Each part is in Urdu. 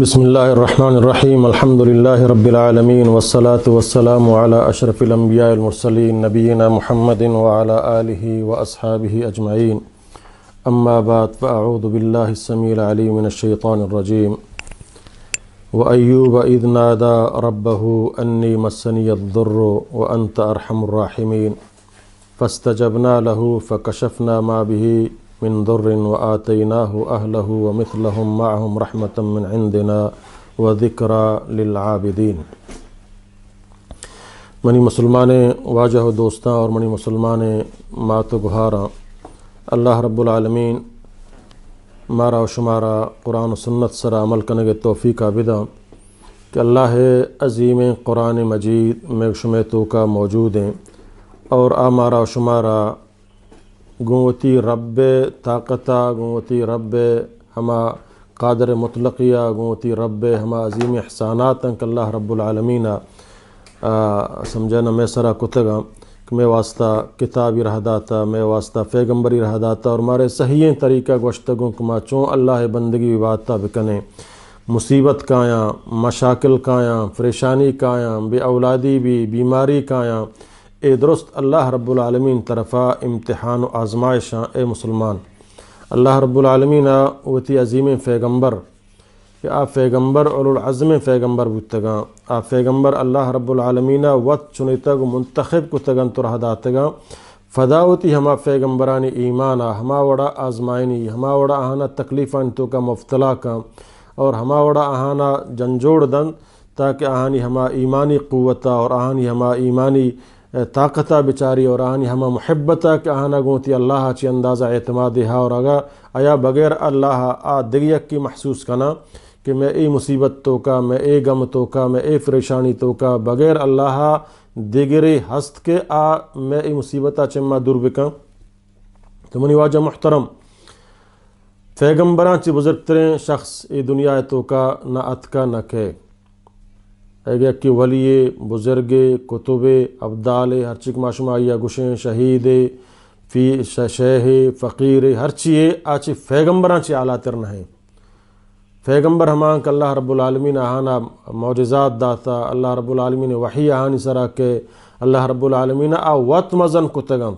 بسم اللہ الرحمن الرحیم الحمد للہ رب العالمین والصلاة والسلام علی اشرف الانبیاء المرسلین نبینا محمد وعلی آلہ واصحابہ اجمعین اما بعد فاعوذ باللہ السمیع العلیم من الشیطان الرجیم وَأَيُّوبَ إِذْ نَادَى رَبَّهُ أَنِّي مَسَّنِيَ الضُّرُّ وَأَنْتَ أَرْحَمُ الرَّاحِمِينَ فَاسْتَجَبْنَا لَهُ فَكَشَفْنَا مَا بِهِ من ضر وآتيناه أهله ومثلهم معهم رحمة من عندنا وذكرى للعابدين۔ منی مسلمان واجہ و دوستاں اور منی مسلمان مات و گہاراں، اللہ رب العالمین مارا و شمارا قرآن و سنت سرا عمل کرنے کے توفیق عابداں کہ اللہ عظیم قرآن مجید میں شمیتوں کا موجود ہیں اور مارا و شمارا گوتی رب طاقتہ، گوتی رب ہما قادر مطلقیہ، گوتی رب ہما عظیم احسانات کہ اللہ رب العالمین سمجھنا میں سرا کتگا کہ میں واسطہ کتابی رہ داتا، میں واسطہ پیغمبری رہ داتا اور مارے صحیح طریقہ گوشتگوں کما چوں اللہ بندگی واتہ بکنے، مصیبت کایاں، مشاکل کایاں، پریشانی کایاں، بے اولادی بھی، بیماری کایاں، اے درست اللہ رب العالمین طرفا امتحان و آزمائشاں اے مسلمان۔ اللہ رب العالمین وتی عظیم پیغمبر کہ پیغمبر اولو العزم پیغمبر بودتگاں، پیغمبر اللہ رب العالمین وط چنیتگ منتخب کتگن تو رہ داتگاں، فداوتی ہما پیغمبرانی ایمانا ہما وڑا آزمائنی، ہما وڑا آہانا تکلیفان تو کا مفتلا کا اور ہما وڑا آہانا جنجوڑ دن تاکہ آہانی ہما ایمانی قوتا اور آہانی ہما ایمانی طاقتہ بچاری اور آہانی ہما محبتہ کہ آہانا گوتی اللہ چی اندازہ اعتماد ہا اور اگا آیا بغیر اللہ دگیک کی محسوس کنا کہ میں ای مصیبت تو کا، میں اے غم تو کا، میں اے پریشانی تو کا، بغیر اللہ دیگری ہست کے میں ای مصیبتہ چما دور بکاں۔ تو منی واجہ محترم پیغمبران چی بزرگ ترین شخص ای دنیا تو کا نہ اتکا نہ کہ اگر کہ ولی بزرگ کتب ابدال ہر چیک معشوم آئیا گشیں شہید فی شیخ فقیر ہر چیئے آچی پیغمبران چی اعلیٰ تر نہیں۔ پیغمبر ہمان کہ اللہ رب العالمین آہانا معجزات داتا، اللہ رب العالمین وحی آہانی سرا کہ اللہ رب العالمین وط مزن کتگاں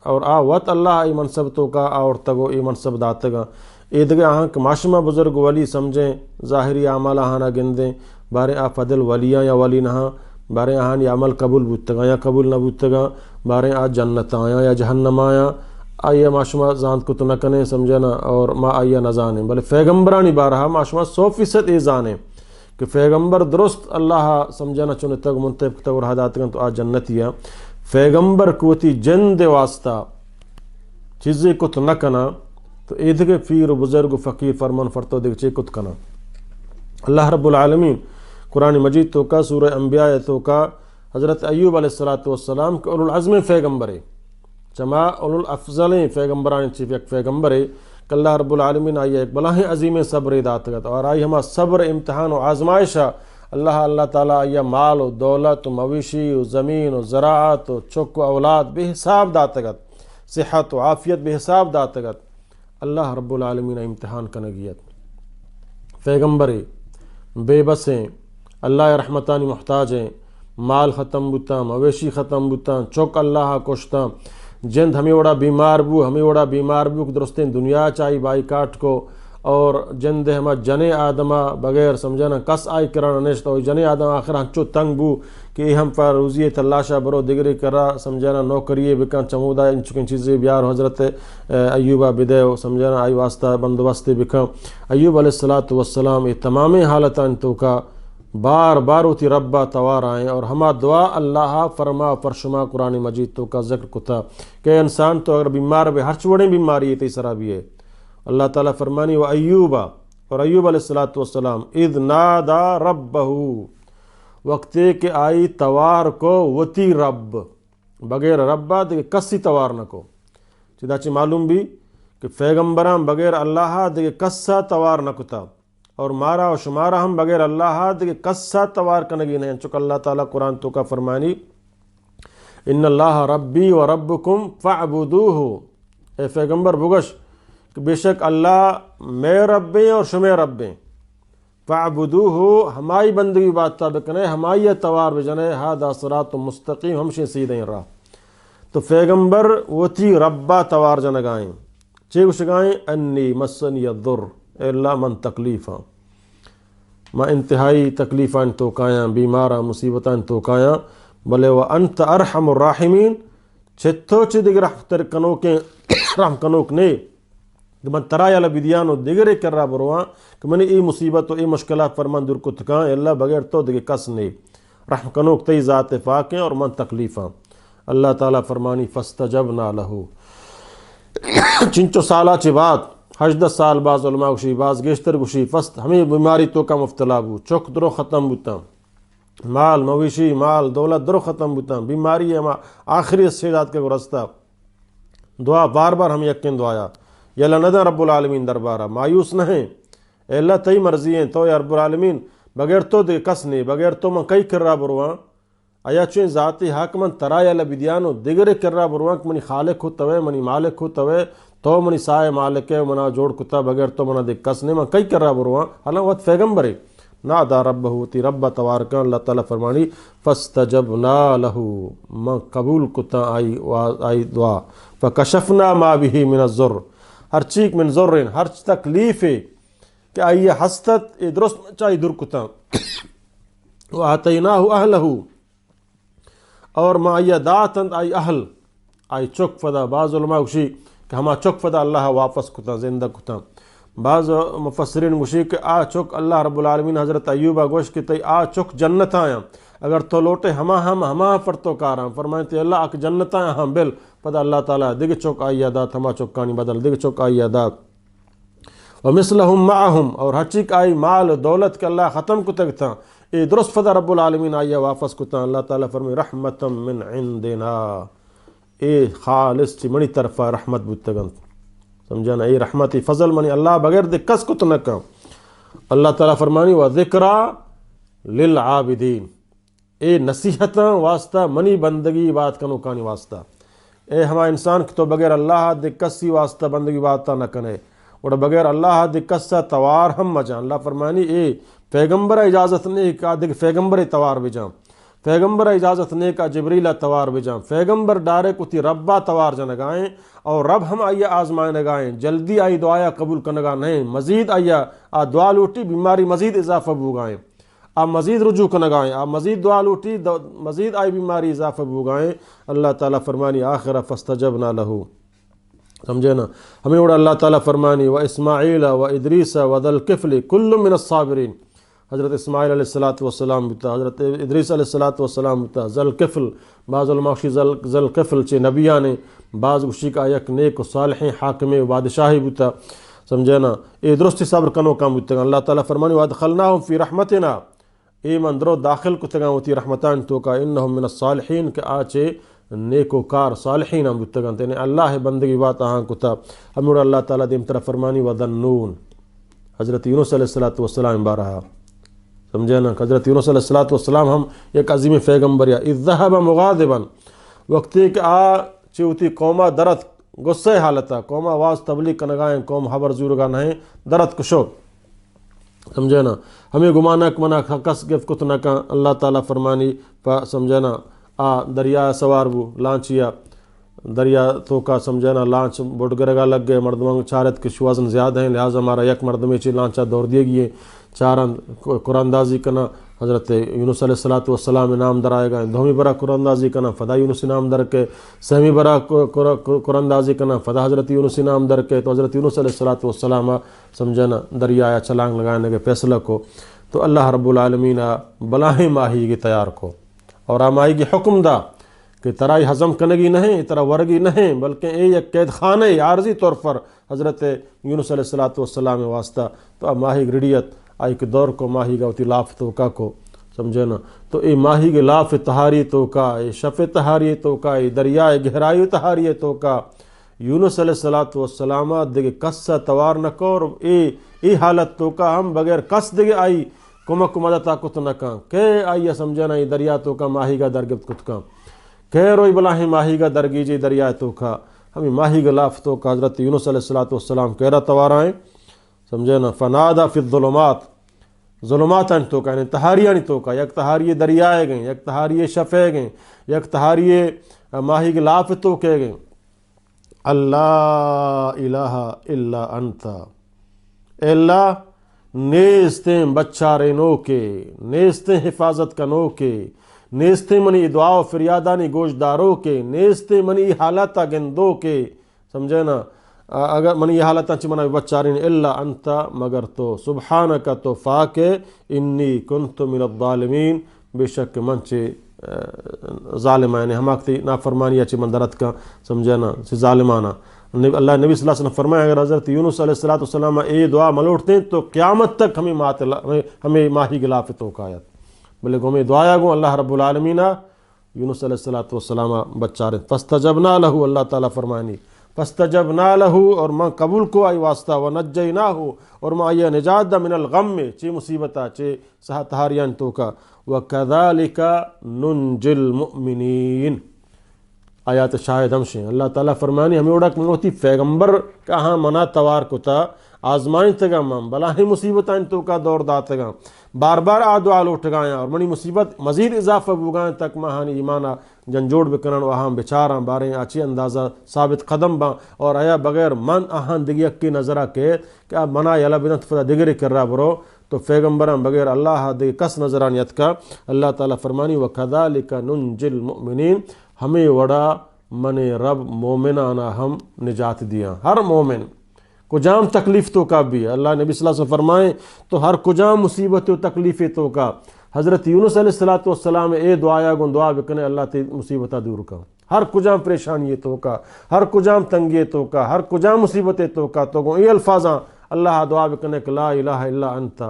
اور وط اللہ ای منصب تو کا اور تگو ای منصب داتگاں۔ ایدگے آہاں کہ معشومہ بزرگ ولی سمجھیں، ظاہری عمال آہانا گندیں، بارے فضل ولیاں یا ولی نہاں، بارے آہانی عمل قبول بودتگاں یا قبول نہ بودتگاں، بارے جنت آیاں یا جہنم آیاں، آئیے معشومہ زانت کو تو نہ کنے سمجھنا اور ما آئیے نہ جانیں، بلے پیغمبرانی بارہا معشومہ 100% ای جانیں کہ پیغمبر درست اللہ سمجھنا چنے تک منتب تک رہ داتگاں تو جنتیاں۔ پیغمبر کوتی جند واسطہ چیزیں کت نہ کنا تو ایدھگے پیر و بزرگ و فقیر فرمان فرتو دیکھ چے کت کنا۔ اللہ رب العالمین قرآن مجید تو کا سورہ انبیاء تو کا حضرت ایوب علیہ السلام کے اولو العزم پیغمبرے چما اولو الافضل پیغمبران چیف یک پیغمبرے کہ اللہ رب العالمین آئی ایک بلاہ عظیم صبر داتگت اور آئی ہما صبر امتحان و آزمائشہ اللہ تعالیٰ آئی مال و دولت و مویشی و زمین و زراعت و چک و اولاد بے حساب داتگت، صحت و عافیت بے حساب داتگت، اللہ رب العالمین امتحان کنگیت۔ پیغمبرے بے بسیں، اللہ رحمتانی محتاجیں، مال ختم بوتاں، مویشی ختم بوتاں، چوک اللہ کوشتاں، جند ہمیں وڑا بیمار بو کہ درستیں دنیا چاہی بائی کاٹ کو اور جند ہما جنے آدمہ بغیر سمجھنا کس آئی کرانا نشتا ہوئی جنے آدم آخر ہنچو تنگ بو کہ ہم پر روزی تلاشا برو دگری کرا سمجھنا نوکریے بکن چمودہ ان چکن چیزیں بیار حضرت ایوبہ بدے سمجھنا آئی واسطہ بندوبستے بکن۔ ایوب علیہ السلام یہ تمام حالتان تو کا بار بار ہوتی ربا توار آئیں اور ہما دعا اللہ فرما فرشما قرآن مجید تو کا ذکر کتا کہ انسان تو اگر بیمار بے ہر چوڑیں بیماری ہے تیسرا بھی ہے۔ اللہ تعالیٰ فرمانی و ایوبا اور ایوب علیہ السلام اذ نادا ربہ وقتے کہ آئی توار کو وتی رب بغیر ربا دے کسی توار نہ کو چیدہ چی معلوم بھی کہ پیغمبران بغیر اللہ دے کسا توار نہ کتا اور مارا و شمارا ہم بغیر اللہ دے کسا توار کنگی نہیں چکہ اللہ تعالیٰ قرآن تو کا فرمانی ان اللہ ربی و ربکم فاعبدوہ، اے پیغمبر بگش کہ بے شک اللہ میں رب ہیں اور شمع رب ہیں فعبدوہ ہمائی بندگی بات تابع کنے ہمائی توار بجنے ہادا صراط مستقیم ہمشی سیدھیں راہ تو پیغمبر وتی ربا توار جنگائیں چے گشگائیں انی مسنی الضر اے اللہ من تکلیفاں ما انتہائی تکلیفاں تو کایاں بیماراں مصیبتاں تو کایاں بلے وانت ارحم الراحمین چھتو چھ دیگر رحمتر کنوکیں رحم کنوک نے کہ من ترایا لبیدیانو دیگرے کر رہا بروان کہ منی ای مصیبت و ای مشکلات فرمان دور کتکاں اللہ بغیر تو دیگر کس نے رحم کنوک تی ذات فاقیں اور من تکلیفاں اللہ تعالیٰ فرمانی فاستجبنا لہو چنچو سالہ چی بات 18 سال بعض علماء گوشی بعض گیشتر گوشی فست ہمیں بیماری تو کا مفتلا بو چک درو ختم بوتا مال مویشی مال دولت درو ختم بوتا بیماری ہے آخری سیدات کے گرستا دعا بار بار ہم یقین دعایا یا اللہ ندہ رب العالمین دربارہ مایوس نہیں اے اللہ تی مرضی ہیں تو یا رب العالمین بغیر تو دے کس نہیں بغیر تو من کئی کر رہا بروان آیا چویں ذاتی حق من ترائی اللہ بدیانو دیگرے کر رہا بروان کہ منی خالق ہو توے منی مالک ہو توے تو منی سائے مالک ہے منا جوڑ کتا بغیر تو منا دے کس نہیں من کئی کر رہا بروان حالا وقت پیغمبر ہے نادا رب ہوتی رب تبارکان اللہ تعالیٰ فرمانی فاستجبنا لہو من قبول کتا آئی دعا فکشفنا ما بھی من الضر ہر چیک من ضرین ہر تکلیف ہے کہ آئیے حسدت درست چاہی در کتا وآتیناہ اہلہو اور ما آئیے داتند آئی اہل آئی چک فدا بعض علماء گوشی کہ ہما چک فدا اللہ واپس کتا زندہ کتا بعض مفسرین گوشی کہ آ چک اللہ رب العالمین حضرت ایوبہ گوش کہ تی آ چک جنت آیا اگر تو لوٹے ہما پر تو کاراں فرمائیں تی اللہ اک جنت آیا ہم بل پدا اللہ تعالیٰ دیکھ چک آئی دات ہما چکانی بدل دیکھ چک آئی دات ومثلہم معہم اور ہر چیک آئی مال دولت کے اللہ ختم کتگ تھا اے درست فدا رب العالمین آئی واپس کتا اللہ تعالیٰ فرمائے رحمتا من عندنا اے خالص چی منی طرفا رحمت بودتگن سمجھانا اے رحمتی فضل منی اللہ بغیر دے کس کت نکا اللہ تعالیٰ فرمانی وذکرى للعابدین اے نصیحتاں واسطہ منی بندگی بات کنو کانی واسطہ اے ہما انسان کی تو بغیر اللہ دے کسی واسطہ بندگی باتاں نہ کنے اور بغیر اللہ دے کسا توار ہم مجان اللہ فرمانی اے پیغمبر اجازت نے کا دیکھ پیغمبر توار بجام پیغمبر اجازت نے کا جبریلہ توار بجام پیغمبر ڈارے کتی ربا توار جنگائیں اور رب ہم آئیے آزمائے نگائیں جلدی آئی دعایا قبول کنگا نہیں مزید آئیا دعا لوٹی بیماری مزید اضافہ بوگائیں آپ مزید رجوع کنگائیں آپ مزید دعا لوٹی مزید آئی بیماری اضافہ بوگائیں اللہ تعالیٰ فرمانی آخرہ فاستجبنا لہو سمجھے نا ہمیں اڑا اللہ تعالیٰ فرمانی و اسماعیل و ادریس و ذل کفل کل من الصابرین حضرت اسماعیل علیہ السلام بتا حضرت ادریس علیہ السلام بتا ذل کفل بعض علماء ذل کفل چے نبیانے بعض گوشی کا یک نیک و صالح حاکم بادشاہی بتا سمجھے نا اے درست صبر کنو کام بتا اللہ تعالیٰ فرمانی وادخلناہم فی رحمتنا اے من درو داخل کو تگا ہوتی رحمتان تو کا انہم من الصالحین کے آچے نیکو کار صالحین ہم بتگن تینے اللہ بندگی بات آہاں کتا ہمیں اللہ تعالیٰ دیم طرف فرمانی وذنون حضرت یونس علیہ السلام بارہا سمجھے نا حضرت یونس علیہ السلام ہم ایک عظیم پیغمبر یا اذ ذہب مغاضبا وقتی کہ چوتی قوما درد غصے حالتا قوما آواز تبلیغ کنگائیں قوم حبر زورگا نہیں درد کشو سمجھے نا ہمیں گمانا کمنا کس گفت کت نکا اللہ تعالیٰ فرمانی سمجھے نا دریا سوار بو لانچیا دریا تو کا سمجھنا لانچ بڑھ گرگا لگ گئے مردموں چارت کے شوازن زیادہ ہیں لہٰذا ہمارا یک مردمی چی لانچا دور دیے گئے چارن قرآن دازی کنا حضرت یونس علیہ السلام انعام در آئے گا دومی برا قرآن دازی کنا فدا یونس انعام در کے سہمی برا قرآن دازی کنا فدا حضرت یونس انعام در کے تو حضرت یونس علیہ السلام سمجھنا دریا آیا چھلانگ لگانے کے فیصلہ کو تو اللہ رب العالمین بلاہیں ماہی کی تیار کو اور آمائی کی حکم دا کہ ترائی ہضم کنگی نہیں ترا ورگی نہیں بلکہ اے یک قید خانہ عارضی طور پر حضرت یونس علیہ السلام واسطہ تو ماہی گریڈیت آئی کے دور کو ماہی گا ہوتی لاف توکا کو سمجھے نا تو اے ماہی کے لاف تہاری توکا اے شف تہاری توکا اے دریائے گہرائی تہاری توکا یونس علیہ السلام دیکھے کس سا توار نکور اے حالت توکا ہم بغیر کس دیکھے آئی کمک مدد طاقت نکاں کہ آئیے سمجھنا یہ دریا تو کا ماہی گا درگت کت کا کہ روئی بلاہیں ماہی گا درگیجی دریا تو کا ہمیں ماہی گا لاف تو کا حضرت یونس علیہ السلام کہہ رہا توارائیں سمجھے نا فنادا فی الظلمات ظلمات تو کا یعنی تہاریاں تو کا یک تہاری دریائے گئیں، یک تہاری شفے گئیں، یک تہاری ماہی گلاف تو کہ گئیں اللہ الہ الا انت، اے اللہ نیستیں بچارے نو کے، نیستیں حفاظت کا نو کے، نیستیں منی دعا و فریادانی گوشداروں کے، نیستیں منی حالتا گندوں کے، سمجھے نا، اگر منی حالتا چی منی بچارین الا انت مگر تو، سبحانک تو فاک انی کنت من الظالمین، بے شک من چے ظالمہ یعنی ہماکتی نافرمانی چی من درد کا، سمجھے نا، چی ظالمانہ۔ اللہ نبی صلی اللہ علیہ وسلم فرمایا اگر حضرت یونس علیہ السلام اے دعا ملوٹتے ہیں تو قیامت تک ہمیں ماہی گلاف تو کایت بلے گو ہمیں دعایا گو اللہ رب العالمین یونس علیہ السلام بچارے فاستجبنا لہو، اللہ تعالیٰ فرمانی فاستجبنا لہو اور میں قبول کو آئی واسطہ ونجیناہ اور میں آئی نجات دا من الغم میں چی مصیبتا چی تہاریان تو کا وکذالک ننجی المؤمنین، آیات شاہد ہمشیں اللہ تعالیٰ فرمانی ہمیں اڑک منگوتی پیغمبر کہاں منا توار کو تا آزمائیں تگا مم بلاہی مصیبتیں تو کا دور داتگا بار بار دعا لوٹ گایا اور منی مصیبت مزید اضافہ بوگائیں تک ماہانی ایمانہ جنجوڑ بکنن و اہم بچاراں باریں آچی اندازہ ثابت قدم با اور آیا بغیر من اہم دگی اکی نظرہ کے کہ اب منا یلا بدن فدا دگری کر رہا برو تو پیغمبران بغیر اللہ دے کس نظرانیت کا اللہ تعالیٰ فرمانی وَكَذَلِكَ نُنْجِي الْمُؤْمِنِينَ، ہمیں وڑا من رب مومنانا ہم نجات دیا، ہر مومن کجام تکلیف تو کا بھی اللہ نبی صلی اللہ علیہ وسلم فرمائیں تو ہر کجام مصیبت و تکلیف تو کا حضرت یونس علیہ السلام اے دعایا گن دعا بکنے اللہ تی مصیبتہ دور کا، ہر کجام پریشانی تو کا، ہر کجام تنگی تو کا، ہر کجام مصیبت تو کا تو گو اے الفاظاں اللہ دعا بکنے کہ لا الہ الا انت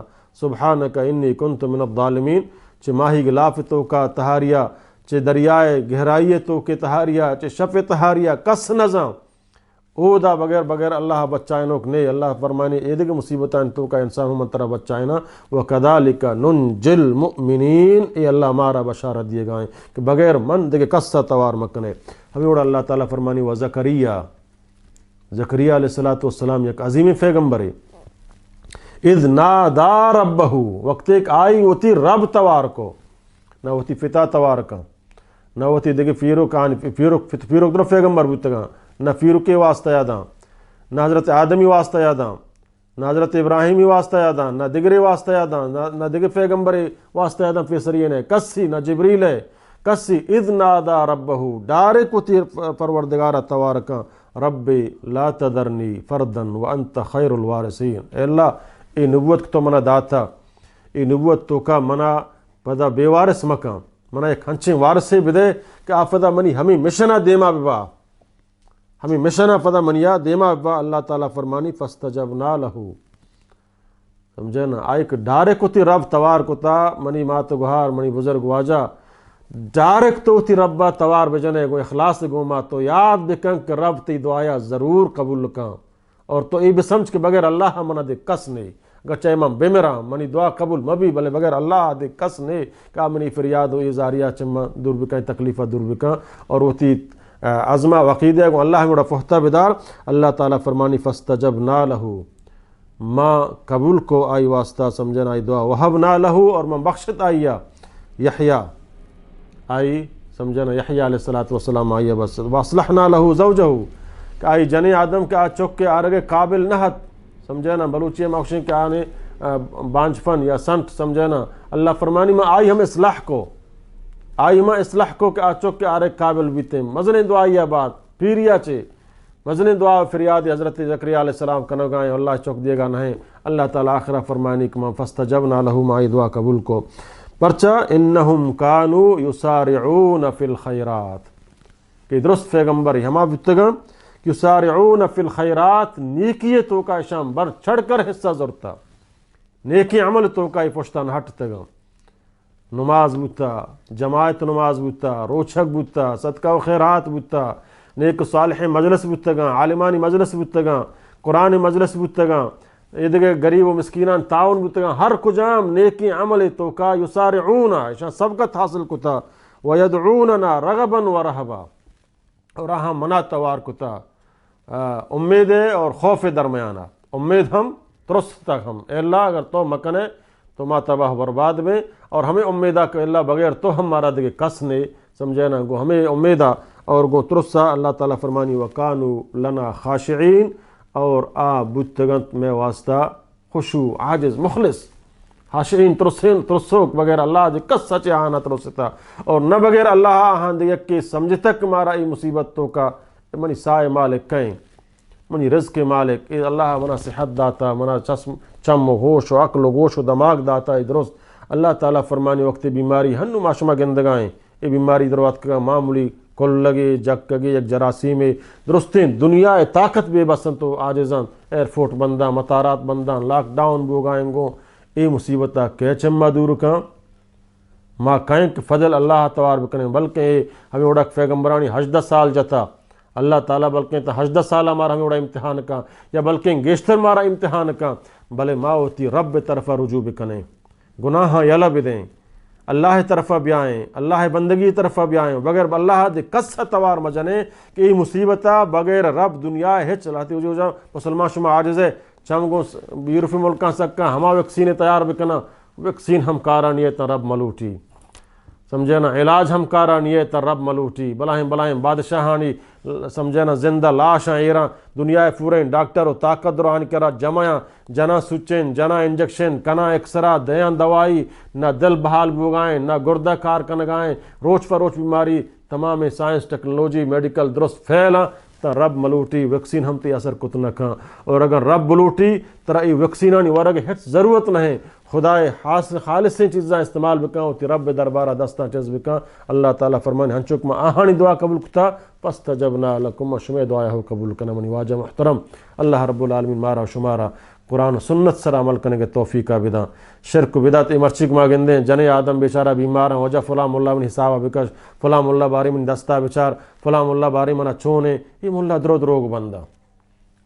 سبحانک انی کنت من الظالمین، چھ ماہی گلاف تو کا تہاریا، چھ دریائے گہرائی تو کے تہاریا، چھ شف تہاریا کس نظام او دا بغیر اللہ بچائنوک نہیں، اللہ فرمانی اے دے مصیبتاں تو کا انسان ہم طرح بچائنا وَكَذَلِكَ نُنْجِي الْمُؤْمِنِينَ، اے اللہ مارا بشارت دیے گائیں کہ بغیر من دے کسا توار مکنے۔ ہمیں اوڑا اللہ تعالیٰ فرمانی وَزَكَرِيَّا، زکریا علیہ السلام یک عظیم پیغمبر ہے، اذ نادا ربہ، وقت ایک آئی ہوتی رب توار کو، نہ ہوتی فتا توار کا، نہ ہوتی دیکھے فیروک در پیغمبر بودتگا، نہ فیروک واسطہ یاداں، نہ حضرت آدمی واسطہ یاداں، نہ حضرت ابراہیمی واسطہ یاداں، نہ دگرے واسطہ یاداں، نہ دگر پیغمبر واسطہ یاداں فیسرین ہے کسی، نہ جبریل ہے کسی، اذ نادا ربہ ڈارک ہوتی پروردگارہ توارکا ربی لا تذرنی فردن وانت خیر الوارثین، اے اللہ اے نبوت تو منا داتا، اے نبوت تو کا منا پدا بے وارث مکان، منا ایک ہنچیں وارثے بدے کہ آفدہ منی ہمیں مشنہ دیما ببا، ہمیں مشنہ پدا منیا دیما ببا۔ اللہ تعالیٰ فرمانی فاستجبنا لہو، سمجھے نا، آئیک ڈارک ہوتی رب توار کو تا منی مات گوھار منی بزرگ واجہ ڈارک تو ہوتی ربا توار بجنے گو اخلاص گو ما تو یاد بکن کہ رب تی دعایا ضرور قبول کان، اور تو ای بسمجھ کے بغیر اللہ منا دے کس نہیں، گچہ امام بیمرا منی دعا قبول مبی بلے بغیر اللہ دے کس نہیں کہ منی فریاد و ازاریہ چمہ دور بکائیں تکلیفہ دور بکائیں، اور ہوتی عظمہ وقیدہ کو اللہ مڑا فہتہ بدار۔ اللہ تعالیٰ فرمانی فاستجبنا لہو، ماں قبول کو آئی واسطہ سمجھنا آئی دعا، وہبنا لہو اور ماں بخشت آئیا یحییٰ آئی سمجھنا یحییٰ علیہ السلام آئیے بس، واصلحنا لہو زوجہ کہ آئی جنی آدم کے چک کے آرگے قابل نہت، سمجھنا بلوچی موشن کے آنے بانج فن یا سنٹ، سمجھنا اللہ فرمانی میں آئی ہم اصلاح کو، آئی ہم اصلاح کو کہ چک کے آرے قابل بیتے مزن دعائیہ بات پیریا چے مزن دعا فریاد حضرت زکریا علیہ السلام کنگائیں اللہ چک دیے گا نہیں، اللہ تعالیٰ آخرہ فرمانی کہ فاستجبنا لہو آئی دعا قبول کو پرچہ انہم کانوا یسارعون فی الخیرات، کہ درست پیغمبر ہما بتگا یسارعون فی الخیرات، نیکی تو کا شام بر چھڑ کر حصہ ضرورتا، نیکی عمل تو کا پشتان ہٹ تگا، نماز بوتا، جماعت نماز بوتا، روچھک بوتا، صدقہ و خیرات بوتا، نیک صالح مجلس بوتگا، عالمانی مجلس بوتگا، قرآن مجلس بوتگا، یہ دیکھے غریب و مسکینان تعاون بوتگا، ہر کجام نیکی عمل تو کا یسارعون ایشان سبقت حاصل کتا، ویدعوننا رغبا و رہبا، اور ہاں منا توار کتا امید اور خوف درمیانہ، امید ہم ترست تک ہم، اے اللہ اگر تو مکنے تو ما تباہ برباد میں، اور ہمیں امیدہ کہ اللہ بغیر تو ہم مارا دے کس نے سمجھے نا گو ہمیں امیدہ اور گو ترسا اللہ تعالیٰ فرمانی وکانو لنا خاشعین، اور آ بتگنت میں واسطہ خشوع عاجز مخلص خاشعین ترسوک بغیر اللہ دے کس سچے آنا ترستا، اور نہ بغیر اللہ آہاں دے یک سمجھ تک مارا ای مصیبت تو کا منی سائے مالک کہیں منی رزق مالک اے اللہ منا صحت داتا، منا چم و ہوش و عقل و گوش و دماغ داتا اے درست اللہ تعالیٰ فرمانی وقت بیماری ہنو معاشمہ گندگائیں اے بیماری دروات کا معمولی کل لگے جگ کگے یک جراثیم درستیں دنیا طاقت بے بسن تو عاجزان ایئرپورٹ بندہ مطارات بندہ لاک ڈاؤن بوگائیں گو اے مصیبتہ کہ چمہ دور کاں ماں کہیں کہ فضل اللہ توار بکنے بلکہ ہمیں اڑک پیغمبرانی 18 سال جتا اللہ تعالیٰ بلکہ تا 18 سال ہمارا ہمیں اڑا امتحان کا یا بلکہ گیشتر مارا امتحان کا بلے ماں ہوتی رب طرفہ رجوع بکنے گناہ یلا بدیں اللہ طرفہ بھی آئیں اللہ بندگی طرفہ بھی آئیں بغیر اللہ دے کس توار مجنے کہ یہ مصیبتہ بغیر رب دنیا ہے چلاتی ہو جا مسلمان شما عاجز ہے چمگو یورپی ملکاں سکا ہما ویکسین تیار بکنا ویکسین ہم کارانی تا رب ملوٹی سمجھے نا علاج ہم کارانی تا رب ملوٹی بلائیں بادشاہانی سمجھے نا زندہ لاشاں ایران دنیا پورے ڈاکٹر و طاقت دران کرا جمعیاں جنا سچن جنا انجیکشن کنا ایکسرا دیان دوائی نہ دل بحال بوگائیں نہ گردہ کار کنگائیں روچ فروچ بیماری تمام سائنس ٹیکنالوجی میڈیکل درست پھیلا تا رب ملوٹی ویکسین ہم تی اثر کت نہ کھاں اور اگر رب ملوٹی ترا ای ویکسینانی ورگ ہیچ ضرورت نہیں خدای خالص سے چیزاں استعمال بکاں ہوتی رب دربارہ دستہ چیز بکاں اللہ تعالیٰ فرمانے ہنچک میں آہانی دعا قبول کتا فاستجبنا لکم شمع دعا ہو قبول کنا منی واجہ محترم اللہ رب العالمین مارا و شمارا قرآن و سنت سر عمل کرنے کے توفیقہ بدا شرک و بدعت مرچک ما گندیں جنے آدم بیچارہ بیماراں وجہ فلاں ملا من حسابہ بکش فلاں ملا باری من دستہ بچار فلاں ملا باری منا چونے یہ ملا دروگ بندہ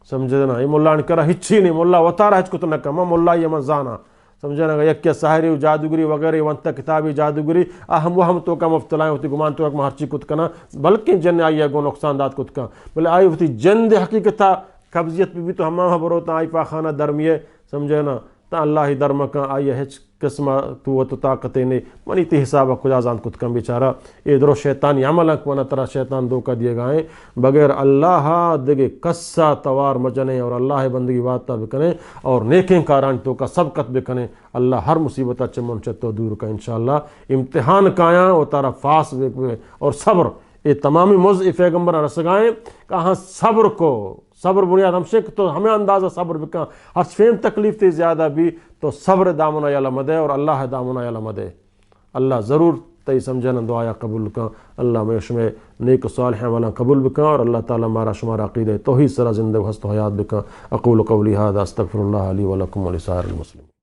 سمجھے نا یہ ملا انکرہ ہچی نہیں ملا وطارہ ہچ کت نکا ما ملا یہ من زانا سمجھے نا یک کیا ساحری و جادوگری وغیرہ وانتا کتابی جادوگری اہم تو کا مفتلائیں ہوتی گمان تو ایک مہرچی کت کنا بلکہ جن آئی گو نقصان دات کت کنا بلے آئی ہوتی جن دے حقیقتا قبضیت بھی تو ہماں بروتا آئی پاخانہ درمیے سمجھے نا تا اللہ درم کا آئی ہچ قسمہ تو طاقتیں نے منی تی حسابہ کجا زان کت کم بیچارہ اے درو شیطانی عمل کوانا ترہ شیطان دھوکہ دیے گائیں بغیر اللہ دگے قصہ توار مجنے اور اللہ بندگی واتہ بکنے اور نیکیں کاران تو کا سبقت بکنے اللہ ہر مصیبتہ چمن چتو دور کا انشاءاللہ امتحان کایاں و تارا فاس بکوے اور صبر یہ تمامی موز پیغمبر رسگائیں کہاں صبر کو صبر بنیاد ہم سے تو ہمیں اندازہ صبر بکا ہر فیم تکلیف تے زیادہ بھی تو صبر دامنا یا لمدے اور اللہ دامنا یا لمدے اللہ ضرور تی سمجھنا دعایا قبول کا اللہ میں شمع نیک صالح والا قبول بکا اور اللہ تعالی مارا شمار عقیدہ توحید سرا زندہ ہست و حیات بکا اقول قولی هذا استغفر اللہ علی ولکم ولسائر المسلمین